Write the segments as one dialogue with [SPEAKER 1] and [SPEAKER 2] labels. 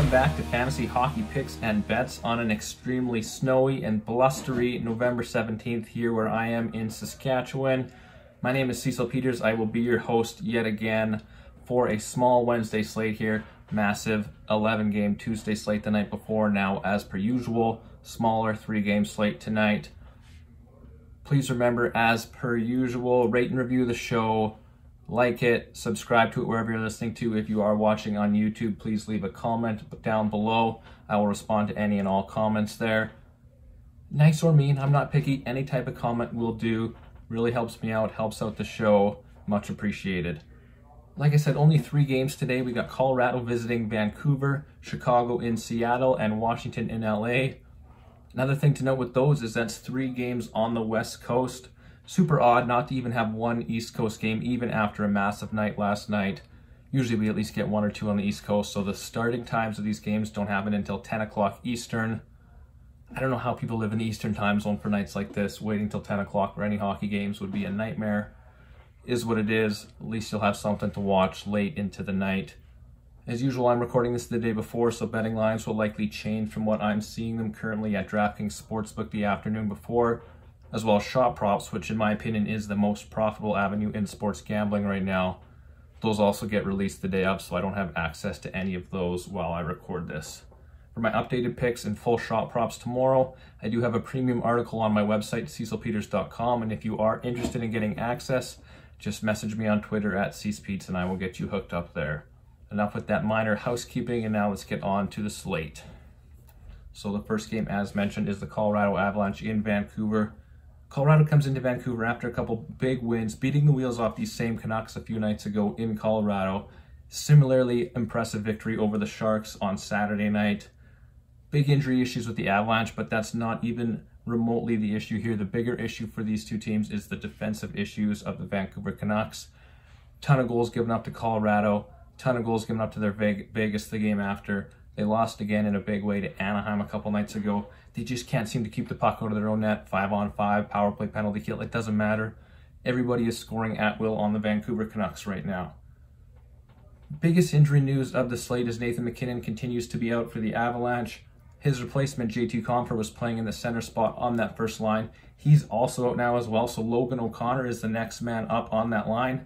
[SPEAKER 1] Welcome back to Fantasy Hockey Picks and Bets on an extremely snowy and blustery November 17th here where I am in Saskatchewan. My name is Cecil Peters. I will be your host yet again for a small Wednesday slate here. Massive 11-game Tuesday slate the night before. Now, as per usual, smaller 3-game slate tonight. Please remember, as per usual, rate and review the show. Like it, subscribe to it wherever you're listening to. If you are watching on YouTube, please leave a comment down below. I will respond to any and all comments there. Nice or mean, I'm not picky. Any type of comment will do. Really helps me out, helps out the show. Much appreciated. Like I said, only 3 games today. We got Colorado visiting Vancouver, Chicago in Seattle, and Washington in LA. Another thing to note with those is that's 3 games on the West Coast. Super odd not to even have one East Coast game, even after a massive night last night. Usually we at least get 1 or 2 on the East Coast, so the starting times of these games don't happen until 10 o'clock Eastern. I don't know how people live in the Eastern time zone for nights like this. Waiting till 10 o'clock for any hockey games would be a nightmare. Is what it is. At least you'll have something to watch late into the night. As usual, I'm recording this the day before, so betting lines will likely change from what I'm seeing them currently at DraftKings Sportsbook the afternoon before, as well as shot props, which in my opinion is the most profitable avenue in sports gambling right now. Those also get released the day of, so I don't have access to any of those while I record this. For my updated picks and full shot props tomorrow, I do have a premium article on my website, cecilpeters.com, and if you are interested in getting access, just message me on Twitter at @CecPetes and I will get you hooked up there. Enough with that minor housekeeping, and now let's get on to the slate. So the first game, as mentioned, is the Colorado Avalanche in Vancouver. Colorado comes into Vancouver after a couple big wins, beating the wheels off these same Canucks a few nights ago in Colorado. Similarly impressive victory over the Sharks on Saturday night. Big injury issues with the Avalanche, but that's not even remotely the issue here. The bigger issue for these two teams is the defensive issues of the Vancouver Canucks. Ton of goals given up to Colorado, ton of goals given up to their Vegas the game after. They lost again in a big way to Anaheim a couple nights ago. They just can't seem to keep the puck out of their own net. 5-on-5, power play, penalty kill, it doesn't matter. Everybody is scoring at will on the Vancouver Canucks right now. Biggest injury news of the slate is Nathan MacKinnon continues to be out for the Avalanche. His replacement, JT Compher, was playing in the center spot on that first line. He's also out now as well, so Logan O'Connor is the next man up on that line.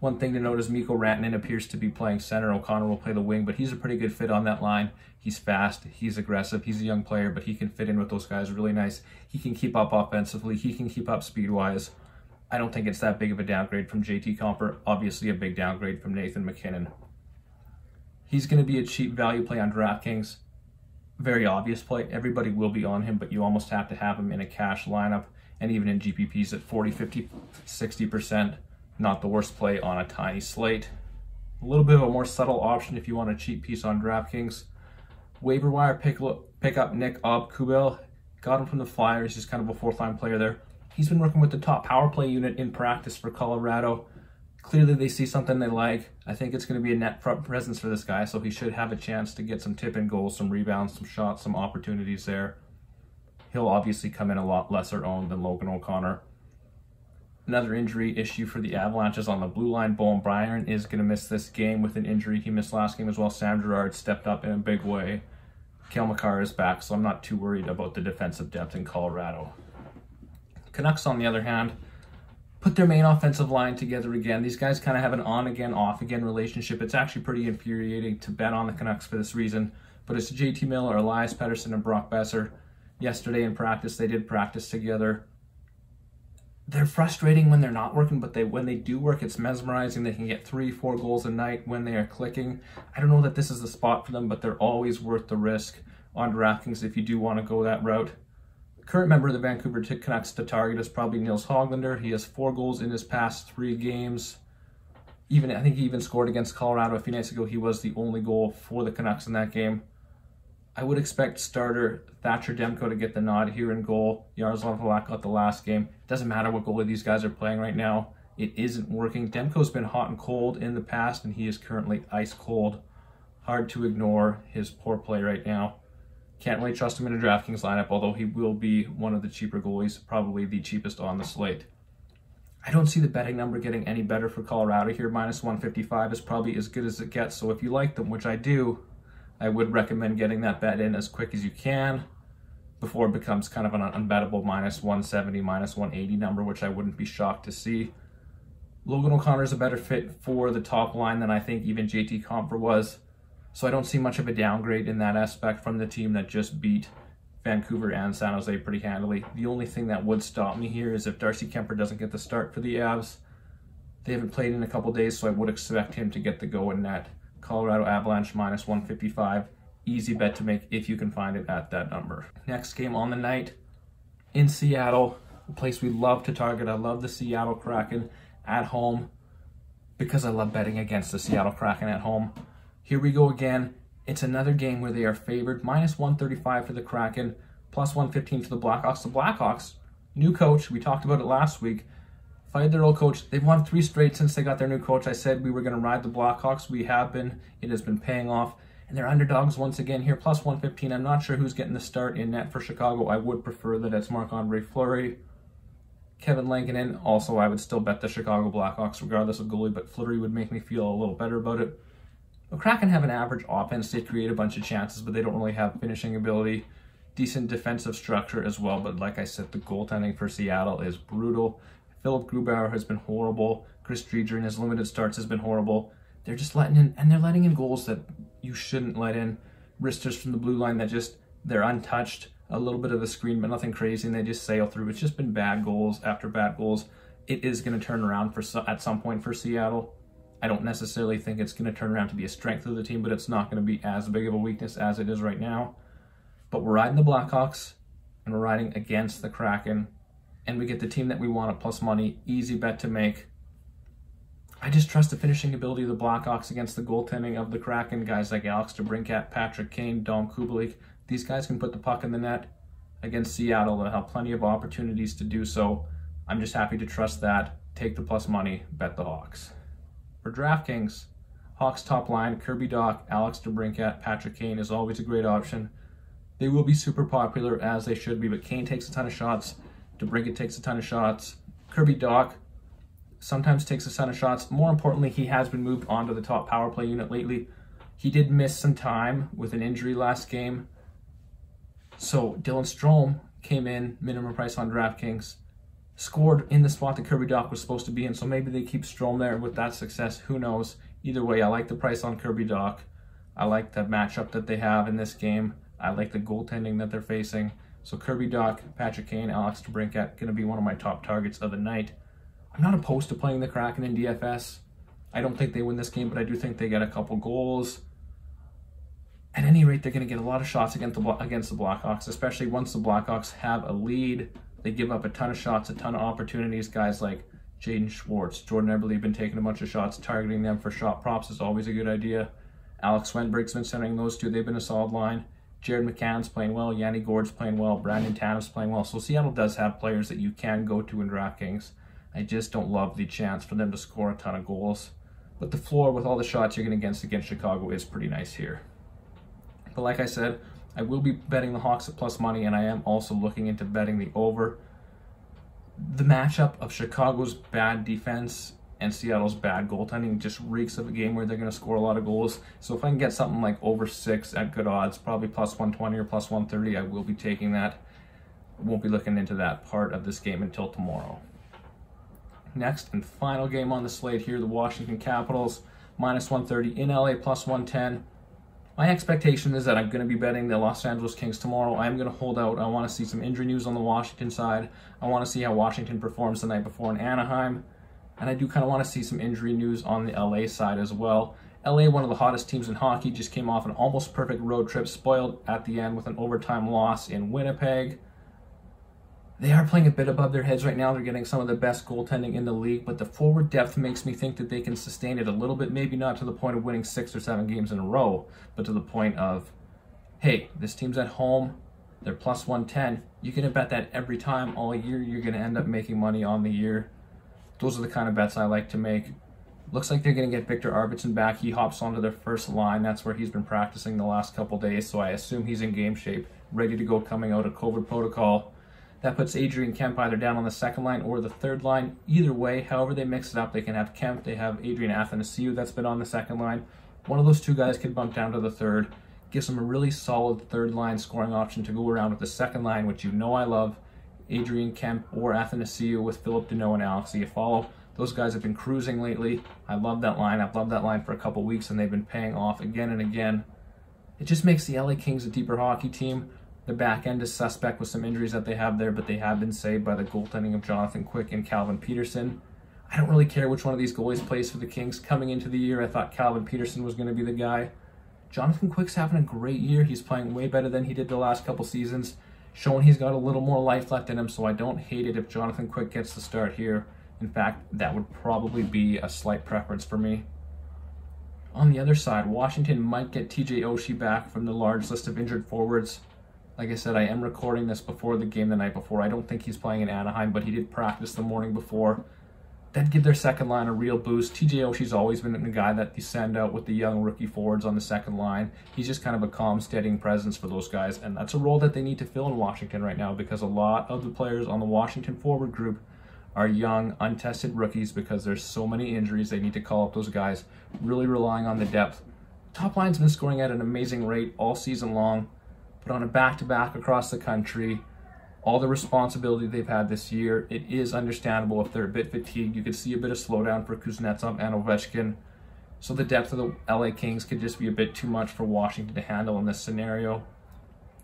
[SPEAKER 1] One thing to note is Mikko Rantanen appears to be playing center. O'Connor will play the wing, but he's a pretty good fit on that line. He's fast, he's aggressive, he's a young player, but he can fit in with those guys really nice. He can keep up offensively, he can keep up speed-wise. I don't think it's that big of a downgrade from JT Compher. Obviously a big downgrade from Nathan MacKinnon. He's going to be a cheap value play on DraftKings. Very obvious play. Everybody will be on him, but you almost have to have him in a cash lineup, and even in GPPs at 40, 50, 60%. Not the worst play on a tiny slate. A little bit of a more subtle option if you want a cheap piece on DraftKings. Waiver wire pick up Nick Obkubel. Got him from the Flyers. He's kind of a 4th-line player there. He's been working with the top power play unit in practice for Colorado. Clearly they see something they like. I think it's going to be a net presence for this guy, so he should have a chance to get some tip-in goals, some rebounds, some shots, some opportunities there. He'll obviously come in a lot lesser owned than Logan O'Connor. Another injury issue for the Avalanche is on the blue line. Bowen Byron is going to miss this game with an injury. He missed last game as well. Sam Girard stepped up in a big way. Cale Makar is back, so I'm not too worried about the defensive depth in Colorado. Canucks, on the other hand, put their main offensive line together again. These guys kind of have an on-again, off-again relationship. It's actually pretty infuriating to bet on the Canucks for this reason, but it's JT Miller, Elias Pettersson, and Brock Besser. Yesterday in practice, they did practice together. They're frustrating when they're not working, but when they do work, it's mesmerizing. They can get 3-4 goals a night when they are clicking. I don't know that this is the spot for them, but they're always worth the risk on DraftKings if you do want to go that route. Current member of the Vancouver Canucks to target is probably Nils Höglander. He has 4 goals in his past 3 games. I think he even scored against Colorado a few nights ago. He was the only goal for the Canucks in that game. I would expect starter Thatcher Demko to get the nod here in goal. Yaroslav Halak got the last game. It doesn't matter what goalie these guys are playing right now. It isn't working. Demko's been hot and cold in the past, and he is currently ice cold. Hard to ignore his poor play right now. Can't really trust him in a DraftKings lineup, although he will be one of the cheaper goalies, probably the cheapest on the slate. I don't see the betting number getting any better for Colorado here. Minus 155 is probably as good as it gets. So if you like them, which I do, I would recommend getting that bet in as quick as you can before it becomes kind of an unbettable minus 170, minus 180 number, which I wouldn't be shocked to see. Logan O'Connor is a better fit for the top line than I think even JT Compher was. So I don't see much of a downgrade in that aspect from the team that just beat Vancouver and San Jose pretty handily. The only thing that would stop me here is if Darcy Kuemper doesn't get the start for the Avs. They haven't played in a couple days, so I would expect him to get the go in net. Colorado Avalanche minus 155. Easy bet to make if you can find it at that number. Next game on the night in Seattle, a place we love to target. I love the Seattle Kraken at home because I love betting against the Seattle Kraken at home. Here we go again. It's another game where they are favored. Minus 135 for the Kraken, plus 115 for the Blackhawks. The Blackhawks, new coach, we talked about it last week, fired their old coach. They've won 3 straight since they got their new coach. I said we were going to ride the Blackhawks. We have been. It has been paying off. And they're underdogs once again here, plus 115. I'm not sure who's getting the start in net for Chicago. I would prefer that it's Marc-Andre Fleury. Kevin Lankinen, also I would still bet the Chicago Blackhawks regardless of goalie, but Fleury would make me feel a little better about it. The Kraken have an average offense. They create a bunch of chances, but they don't really have finishing ability. Decent defensive structure as well, but like I said, the goaltending for Seattle is brutal. Philip Grubauer has been horrible. Chris Driedger in his limited starts has been horrible. They're just letting in, and they're letting in goals that you shouldn't let in. Wristers from the blue line that just, they're untouched. A little bit of a screen, but nothing crazy, and they just sail through. It's just been bad goals after bad goals. It is going to turn around at some point for Seattle. I don't necessarily think it's going to turn around to be a strength of the team, but it's not going to be as big of a weakness as it is right now. But we're riding the Blackhawks, and we're riding against the Kraken, and we get the team that we want at plus money. Easy bet to make. I just trust the finishing ability of the Blackhawks against the goaltending of the Kraken. Guys like Alex DeBrincat, Patrick Kane, Dom Kubalik. These guys can put the puck in the net against Seattle. They'll have plenty of opportunities to do so. I'm just happy to trust that. Take the plus money, bet the Hawks. For DraftKings, Hawks top line, Kirby Dach, Alex DeBrincat, Patrick Kane is always a great option. They will be super popular, as they should be, but Kane takes a ton of shots. DeBrincat takes a ton of shots. Kirby Dach sometimes takes a ton of shots. More importantly, he has been moved onto the top power play unit lately. He did miss some time with an injury last game. So Dylan Strome came in, minimum price on DraftKings, scored in the spot that Kirby Dach was supposed to be in, so maybe they keep Strome there with that success. Who knows? Either way, I like the price on Kirby Dach. I like the matchup that they have in this game. I like the goaltending that they're facing. So Kirby Dach, Patrick Kane, Alex DeBrincat, going to be one of my top targets of the night. I'm not opposed to playing the Kraken in DFS. I don't think they win this game, but I do think they get a couple goals. At any rate, they're going to get a lot of shots against the Blackhawks, especially once the Blackhawks have a lead. They give up a ton of shots, a ton of opportunities. Guys like Jaden Schwartz, Jordan Eberle have been taking a bunch of shots. Targeting them for shot props is always a good idea. Alex Swenberg's been centering those two. They've been a solid line. Jared McCann's playing well. Yanni Gord's playing well. Brandon Tanev's playing well. So Seattle does have players that you can go to in DraftKings. I just don't love the chance for them to score a ton of goals. But the floor with all the shots you're going to get against Chicago is pretty nice here. But like I said, I will be betting the Hawks at plus money, and I am also looking into betting the over. The matchup of Chicago's bad defense and Seattle's bad goaltending just reeks of a game where they're going to score a lot of goals. So if I can get something like over 6 at good odds, probably plus 120 or plus 130, I will be taking that. I won't be looking into that part of this game until tomorrow. Next and final game on the slate here, the Washington Capitals, minus 130 in LA, plus 110. My expectation is that I'm going to be betting the Los Angeles Kings tomorrow. I'm going to hold out. I want to see some injury news on the Washington side. I want to see how Washington performs the night before in Anaheim. And I do kind of want to see some injury news on the LA side as well. LA, one of the hottest teams in hockey, just came off an almost perfect road trip, spoiled at the end with an overtime loss in Winnipeg. They are playing a bit above their heads right now. They're getting some of the best goaltending in the league, but the forward depth makes me think that they can sustain it a little bit, maybe not to the point of winning 6 or 7 games in a row, but to the point of, hey, this team's at home, they're plus 110. You can bet that every time all year. You're going to end up making money on the year. Those are the kind of bets I like to make. Looks like they're going to get Victor Arvidsson back. He hops onto their first line. That's where he's been practicing the last couple days, so I assume he's in game shape, ready to go coming out of COVID protocol. That puts Adrian Kemp either down on the second line or the third line. Either way, however they mix it up, they can have Kemp, they have Adrian Athanasiou that's been on the second line. One of those two guys could bump down to the third, gives them a really solid third line scoring option to go around with the second line, which you know I love, Adrian Kemp or Athanasiou with Philip Deneau and Alex Iafallo. Those guys have been cruising lately. I love that line. I've loved that line for a couple weeks, and they've been paying off again and again. It just makes the LA Kings a deeper hockey team. Their back end is suspect with some injuries that they have there, but they have been saved by the goaltending of Jonathan Quick and Calvin Peterson. I don't really care which one of these goalies plays for the Kings. Coming into the year, I thought Calvin Peterson was going to be the guy. Jonathan Quick's having a great year. He's playing way better than he did the last couple seasons, showing he's got a little more life left in him, so I don't hate it if Jonathan Quick gets the start here. In fact, that would probably be a slight preference for me. On the other side, Washington might get TJ Oshie back from the large list of injured forwards. Like I said, I am recording this before the game the night before. I don't think he's playing in Anaheim, but he did practice the morning before. That'd give their second line a real boost. TJ Oshie's always been the guy that you send out with the young rookie forwards on the second line. He's just kind of a calm, steadying presence for those guys, and that's a role that they need to fill in Washington right now because a lot of the players on the Washington forward group are young, untested rookies because there's so many injuries. They need to call up those guys, really relying on the depth. Top line's been scoring at an amazing rate all season long, but on a back-to-back across the country, all the responsibility they've had this year, it is understandable if they're a bit fatigued. You could see a bit of slowdown for Kuznetsov and Ovechkin. So the depth of the LA Kings could just be a bit too much for Washington to handle in this scenario.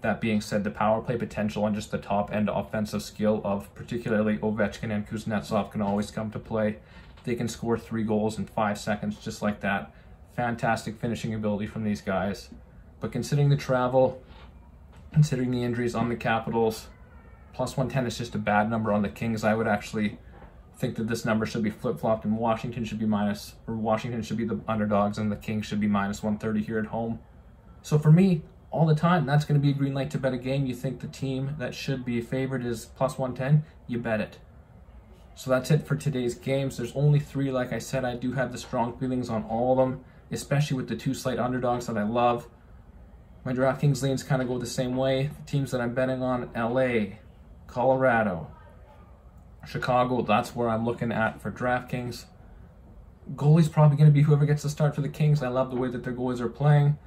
[SPEAKER 1] That being said, the power play potential and just the top end offensive skill of particularly Ovechkin and Kuznetsov can always come to play. They can score 3 goals in 5 seconds just like that. Fantastic finishing ability from these guys. But considering the travel, considering the injuries on the Capitals, plus 110 is just a bad number on the Kings. I would actually think that this number should be flip-flopped and Washington should be the underdogs and the Kings should be minus 130 here at home. So for me, all the time, that's going to be a green light to bet a game. You think the team that should be favored is plus 110, you bet it. So that's it for today's games. There's only 3, like I said. I do have the strong feelings on all of them, especially with the 2 slight underdogs that I love. My DraftKings leans kind of go the same way. The teams that I'm betting on, LA, Colorado, Chicago, that's where I'm looking at for DraftKings. Goalie's probably going to be whoever gets the start for the Kings. I love the way that their goalies are playing.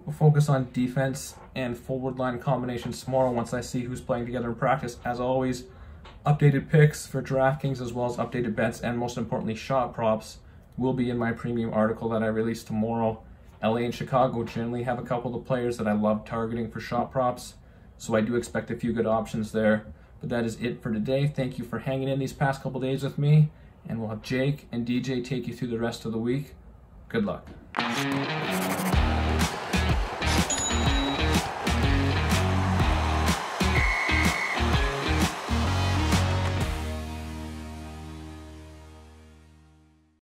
[SPEAKER 1] We'll focus on defense and forward line combinations tomorrow once I see who's playing together in practice. As always, updated picks for DraftKings as well as updated bets and most importantly shot props will be in my premium article that I release tomorrow. LA and Chicago generally have a couple of players that I love targeting for shot props, so I do expect a few good options there. But that is it for today. Thank you for hanging in these past couple days with me, and we'll have Jake and DJ take you through the rest of the week. Good luck.